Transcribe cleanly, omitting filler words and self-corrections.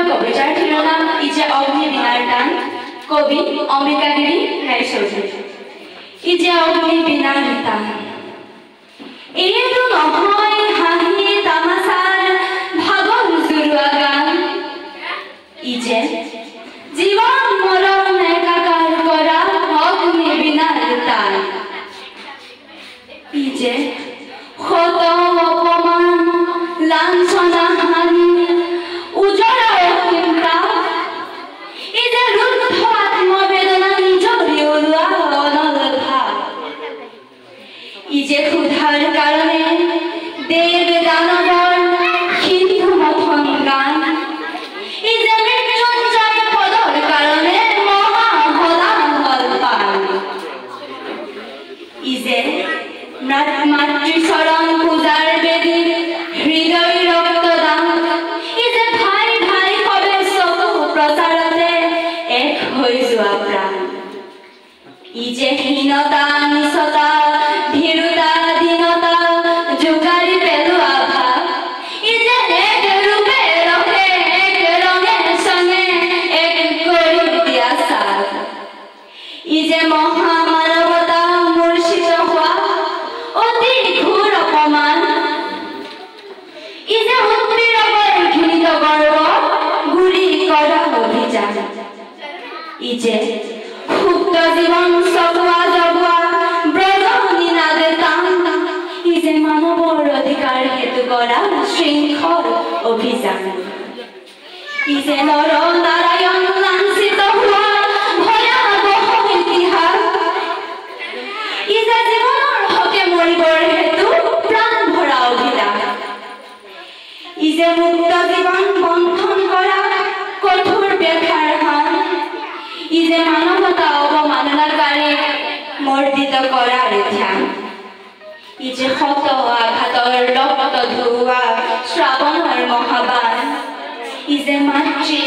কবিতাৰ শিৰোনাম ইজে অগ্নিবীণাৰ টান কবি অম্বিকাগিৰি ৰায়চৌধুৰী ইজে অগ্নিবীণাৰ টান এইটো নহয় হাঁহি তামাচাৰ ভাগৰ জুৰুৱা গান ইজে জীৱন মৰণ একাকাৰ কৰা অগ্নিবীণাৰ টান ইজে শত অপমান লাঞ্ছনা হানি উজৰা চিন্তা ইজে ৰুদ্ধ আত্মবেদনা নিজৰি ওলোৱা অনলভা ইজে ক্ষুধাৰ কাৰণে দেৱ দানৱৰ সিন্ধু মথন গান ইজে মৃত্যুঞ্জয় পদৰ কাৰণে মহাহলাহল পান ইজে মাতৃচৰণ পূজাৰ বেদী হৃদয় ৰক্তদান ইজে ভাই ভাই সবে চকু প্ৰচাৰতে এক হৈ যোৱা প্ৰাণ ইজে হীনতা নিচতা ভীৰুতা দীনতা জোকাৰি পেলোৱা ভাৱ ইজে এক ৰূপে ৰখে এক ৰঙে চঙে এক কৰি দিয়া চাল ইজে মহামানৱতা মূৰ্ছিত হোৱা অতি ঘোৰ অপমান ইজে উৎপীড়কৰ ঘৃণিত গৰ্ব গুৰি কৰা অভিযান ইজে সুপ্ত জীৱন চপোৱা জবোৱা ব্ৰজ নিনাদে টান ইজে মানৱৰ অধিকাৰ হেতু কৰা শৃংখল অভিযান ইজে নৰ নাৰায়ণ লাঞ্ছিত হোৱা ভয়াৱহ ইতিহাস ইজে জীৱনৰ হকে মৰিবৰ হেতু প্ৰাণ ভৰা অভিলাষ ইজে মুক্ত জীৱন বন্ধন কৰা কঠোৰ ব্যাখ্যাৰ হান ইজে মানৱতা অৱমাননাকাৰী মৰ্দিত কৰাৰ ধ্যান ইজে শত আঘাতৰ ৰক্ত ধোৱা শ্ৰাৱণৰ মহাবান ইজে মাতৃ